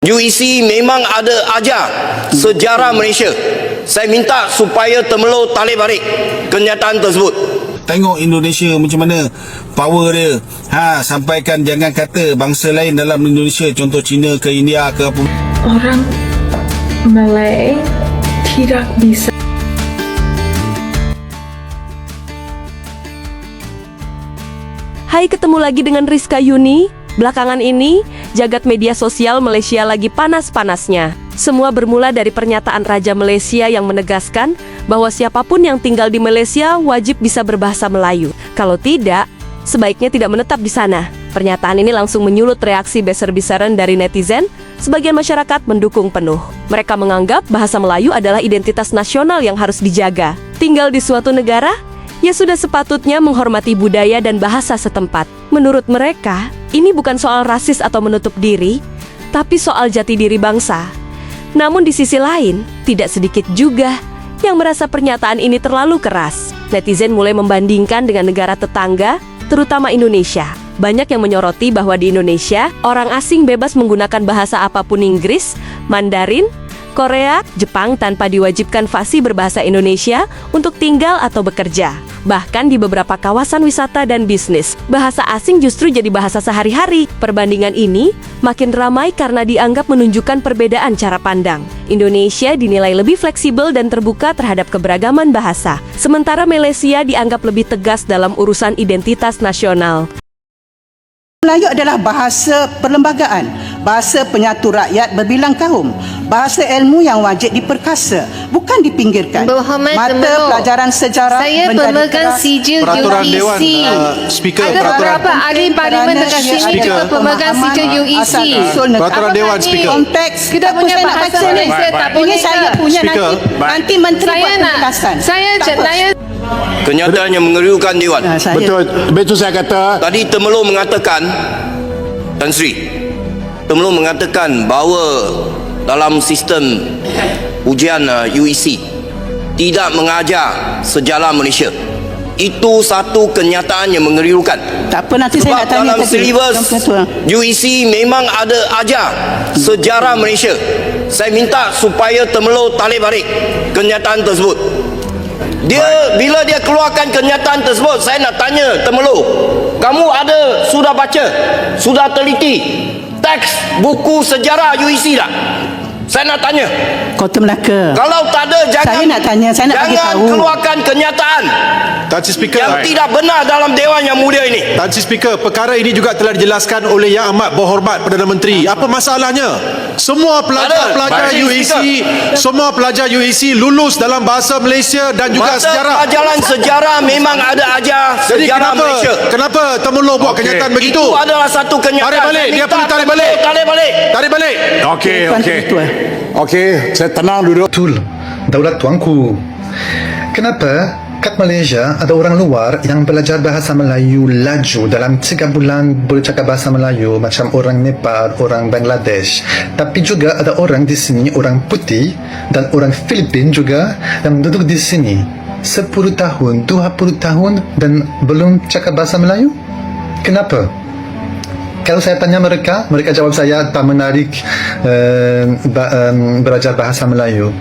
UEC memang ada ajar sejarah Malaysia. Saya minta supaya Temerloh tarik balik kenyataan tersebut. Tengok Indonesia macam mana power dia. Sampaikan, jangan kata bangsa lain dalam Indonesia, contoh China ke India ke apa. Orang Malay tidak bisa. Hai, ketemu lagi dengan Rizka Yuni. Belakangan ini, jagat media sosial Malaysia lagi panas-panasnya. Semua bermula dari pernyataan Raja Malaysia yang menegaskan bahwa siapapun yang tinggal di Malaysia wajib bisa berbahasa Melayu. Kalau tidak, sebaiknya tidak menetap di sana. Pernyataan ini langsung menyulut reaksi besar-besaran dari netizen. Sebagian masyarakat mendukung penuh. Mereka menganggap bahasa Melayu adalah identitas nasional yang harus dijaga. Tinggal di suatu negara, ya sudah sepatutnya menghormati budaya dan bahasa setempat. Menurut mereka, ini bukan soal rasis atau menutup diri, tapi soal jati diri bangsa. Namun di sisi lain, tidak sedikit juga yang merasa pernyataan ini terlalu keras. Netizen mulai membandingkan dengan negara tetangga, terutama Indonesia. Banyak yang menyoroti bahwa di Indonesia, orang asing bebas menggunakan bahasa apapun Inggris, Mandarin, Korea, Jepang tanpa diwajibkan fasih berbahasa Indonesia untuk tinggal atau bekerja. Bahkan di beberapa kawasan wisata dan bisnis, bahasa asing justru jadi bahasa sehari-hari. Perbandingan ini makin ramai karena dianggap menunjukkan perbedaan cara pandang. Indonesia dinilai lebih fleksibel dan terbuka terhadap keberagaman bahasa, sementara Malaysia dianggap lebih tegas dalam urusan identitas nasional. Melayu adalah bahasa perlembagaan, bahasa penyatu rakyat berbilang kaum, bahasa ilmu yang wajib diperkasa, bukan dipinggirkan. Berhormat Mata Temerloh, pelajaran sejarah saya menjadi pemegang keras. sijil Peraturan UEC. Dewan, Speaker, Ada peraturan. beberapa ahli parlimen dekat sini Speaker. juga pemegang sijil UEC. Peraturan Dewan, Speaker. Konteks Kita apa punya saya nak bahasa baca ni? Malaysia tak Ini boleh saya ke? punya Speaker. nanti menteri Saya buat nak, penjelasan. saya Tak apa. Kenyataan yang mengeriukan Dewan. Saya- Betul saya kata. Tadi Temerloh mengatakan, Tan Sri, Temerloh mengatakan bahawa dalam sistem ujian UEC tidak mengajar sejarah Malaysia. Itu satu kenyataan yang mengeriukan. Tak apa, nanti saya Sebab nak tanya dalam tadi. silibus UEC memang ada ajar sejarah Malaysia. Saya minta supaya Temerloh tarik balik kenyataan tersebut. Bila dia keluarkan kenyataan tersebut, saya nak tanya Temerloh, kamu sudah baca, sudah teliti teks buku sejarah UEC tak? Saya nak tanya. Kota Melaka. Kalau tak ada, Saya nak tanya, saya nak bagi jangan tahu. keluarkan kenyataan Tan Sri Speaker. yang tidak benar dalam Dewan Yang Mulia ini. Tan Sri Speaker, perkara ini juga telah dijelaskan oleh Yang Amat Berhormat Perdana Menteri. Apa masalahnya? Semua pelajar-pelajar Baik, UEC, semua pelajar UEC lulus dalam bahasa Malaysia dan juga Mata sejarah. pelajaran sejarah memang ada ajar Jadi sejarah Malaysia. kenapa Temerloh buat kenyataan begitu? Itu adalah satu kenyataan. Tarik balik, Saya dia minta perlu tarik balik. Temerloh tarik balik. Tarik balik. Okey, saya tenang duduk. Betul, daulat tuanku. Kenapa kat Malaysia ada orang luar yang belajar bahasa Melayu laju dalam 3 bulan boleh cakap bahasa Melayu macam orang Nepal, orang Bangladesh. Tapi juga ada orang di sini, orang putih dan orang Filipin juga yang duduk di sini 10 tahun, 20 tahun dan belum cakap bahasa Melayu. Kenapa? Kalau saya tanya mereka, mereka jawab saya tak menarik belajar bahasa Melayu.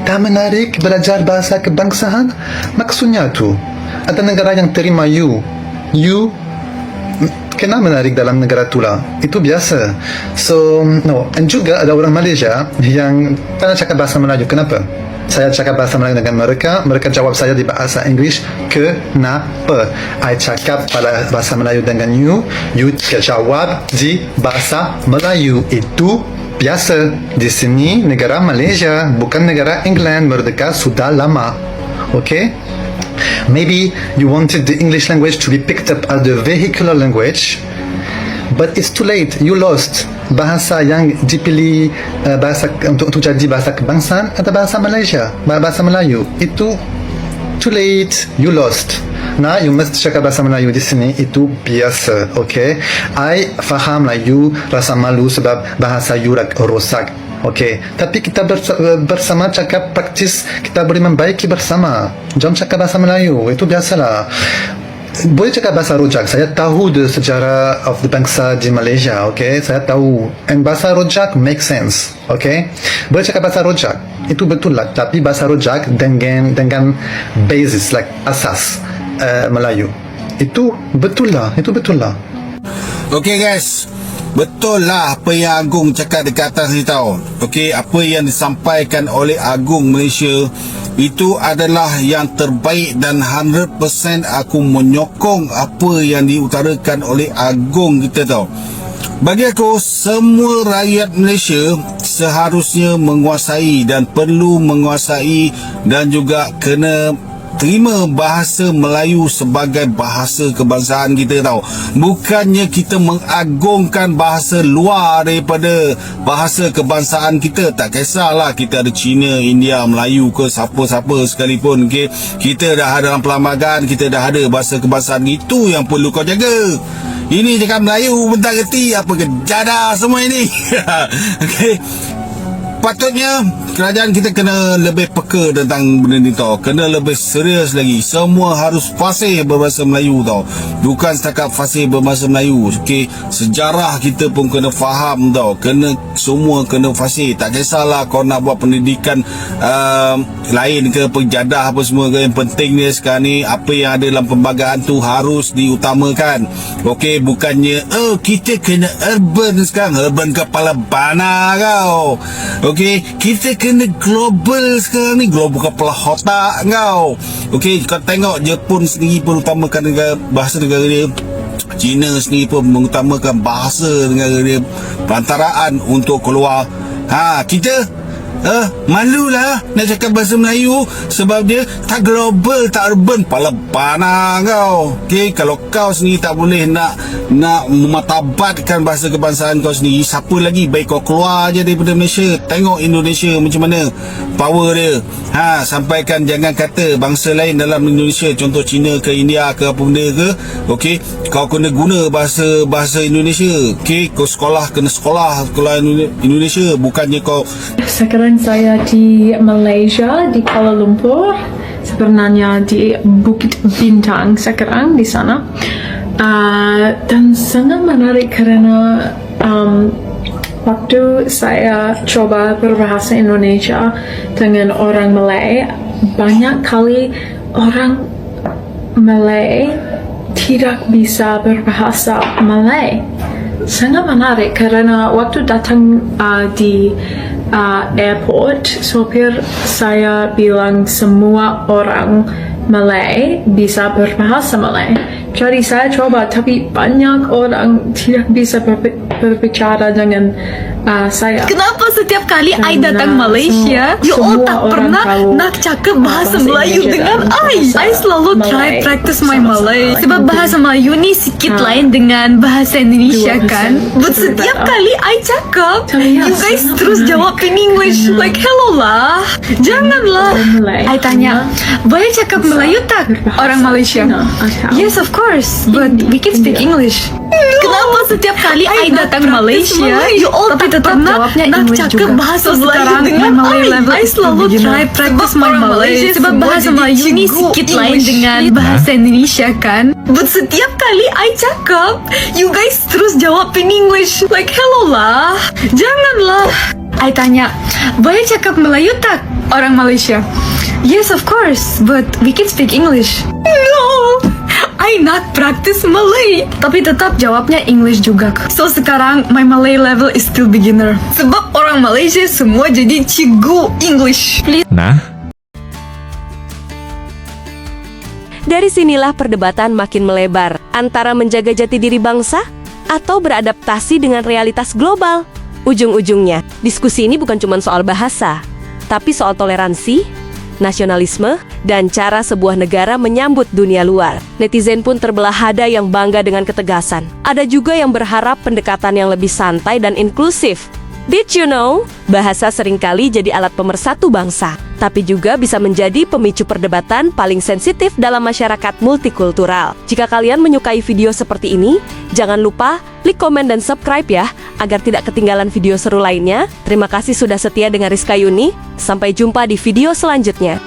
Tak menarik belajar bahasa kebangsaan? Maksudnya tu, ada negara yang terima you kena menarik dalam negara tu lah. Itu biasa. So, no. Dan juga ada orang Malaysia yang tak nak cakap bahasa Melayu. Kenapa? Saya cakap bahasa Melayu dengan mereka, mereka jawab saya di bahasa Inggeris. Kenapa? I cakap pada bahasa Melayu dengan you jawab di bahasa Melayu. Itu biasa. Di sini negara Malaysia, bukan negara England, merdeka sudah lama. Okay? Maybe you wanted the English language to be picked up as the vehicular language, but it's too late. You lost. Bahasa yang dipilih untuk jadi bahasa kebangsaan adalah bahasa Malaysia, bahasa Melayu. Itu too late. You lost. Nah, you must cakap bahasa Melayu di sini. Itu biasa, okay? I faham lah you rasa malu sebab bahasa you rosak. Okay, tapi kita bersama cakap praktis, kita boleh membaiki bersama. Jangan cakap bahasa Melayu, itu biasalah. boleh cakap bahasa Rojak. Saya tahu the sejarah of the bangsa di Malaysia, okay? Saya tahu. And bahasa Rojak make sense, okay? Boleh cakap bahasa Rojak. Itu betul lah. Tapi bahasa Rojak dengan basis, like asas Melayu. Itu betul lah. Okey guys, betul lah apa yang Agung cakap dekat atas ni tau. Okey, apa yang disampaikan oleh Agung Malaysia itu adalah yang terbaik dan 100% aku menyokong apa yang diutarakan oleh Agung kita tau. Bagi aku, semua rakyat Malaysia seharusnya menguasai dan perlu menguasai dan juga kena terima bahasa Melayu sebagai bahasa kebangsaan kita tau. Bukannya kita mengagungkan bahasa luar daripada bahasa kebangsaan kita. Tak kisahlah kita ada Cina, India, Melayu ke siapa-siapa sekalipun, okay? Kita dah ada dalam perlembagaan, kita dah ada bahasa kebangsaan. Itu yang perlu kau jaga. Ini cakap Melayu bentar reti apa ke jadah semua ini. Okay, patutnya kerajaan kita kena lebih peka tentang benda ni tau. Kena lebih serius lagi. Semua harus fasih berbahasa Melayu tau. Bukan setakat fasih berbahasa Melayu. Okey, sejarah kita pun kena faham tau. Semua kena fasih. Tak kisahlah kau nak buat pendidikan lain ke penjadah apa semua ke. Yang penting ni sekarang ni apa yang ada dalam perlembagaan tu harus diutamakan. Okey, bukannya kita kena urban sekarang. Urban kepala bana kau. Okey, kita kena global sekarang ni. Global kepala otak kau. Okey, kau tengok Jepun sendiri pun utamakan bahasa negara dia. China sendiri pun mengutamakan bahasa negara dia. Perantaraan untuk keluar. Kita malulah nak cakap bahasa Melayu sebab dia tak global, tak urban. Pala bana kau. Okay, kalau kau sendiri tak boleh nak mematabatkan bahasa kebangsaan kau sendiri, siapa lagi? Baik kau keluar je daripada Malaysia. Tengok Indonesia macam mana power dia. Sampaikan, jangan kata bangsa lain dalam Indonesia, contoh Cina ke India ke apa benda ke. Okay, kau kena guna bahasa Indonesia. Okay, kau kena sekolah Indonesia. Bukannya kau Sekarang saya di Malaysia, di Kuala Lumpur, sebenarnya di Bukit Bintang sekarang di sana. Dan sangat menarik karena waktu saya coba berbahasa Indonesia dengan orang Malay, banyak kali orang Malay tidak bisa berbahasa Malay. Sangat menarik karena waktu datang di airport, sopir saya bilang semua orang Malay bisa berbahasa Malay. Jadi saya coba, tapi banyak orang tidak bisa berbicara dengan saya. Kenapa setiap kali I datang Malaysia, you all tak pernah nak cakap bahasa Melayu dengan I selalu try practice my Malay. Sebab bahasa Melayu ni sikit lain dengan bahasa Indonesia kan. But setiap kali I cakap, you guys terus jawab in English. Like, hello lah. Janganlah. I tanya, boleh cakap Melayu tak orang Malaysia? Yes, of course. But we can speak English. Kenapa setiap kali I datang Malaysia, you all tak tetap jawabnya nak cakap bahasa Melayu dengan I selalu try practice my Malay. Sebab bahasa Melayu ni sikit lain dengan bahasa Indonesia kan. But setiap kali I cakap, you guys terus jawab in English. Like, hello lah. Janganlah. I tanya, boleh cakap Melayu tak orang Malaysia? Yes, of course. But we can speak English. No. I not practice Malay, tapi tetap jawabnya English juga. So sekarang my Malay level is still beginner. Sebab orang Malaysia semua jadi cikgu English. Please. Dari sinilah perdebatan makin melebar antara menjaga jati diri bangsa atau beradaptasi dengan realitas global. Ujung-ujungnya, diskusi ini bukan cuma soal bahasa, tapi soal toleransi, nasionalisme, dan cara sebuah negara menyambut dunia luar. Netizen pun terbelah, ada yang bangga dengan ketegasan. Ada juga yang berharap pendekatan yang lebih santai dan inklusif. Did you know? Bahasa seringkali jadi alat pemersatu bangsa, tapi juga bisa menjadi pemicu perdebatan paling sensitif dalam masyarakat multikultural. Jika kalian menyukai video seperti ini, jangan lupa like, komen, dan subscribe ya, agar tidak ketinggalan video seru lainnya. Terima kasih sudah setia dengan Rizka Yuni. Sampai jumpa di video selanjutnya.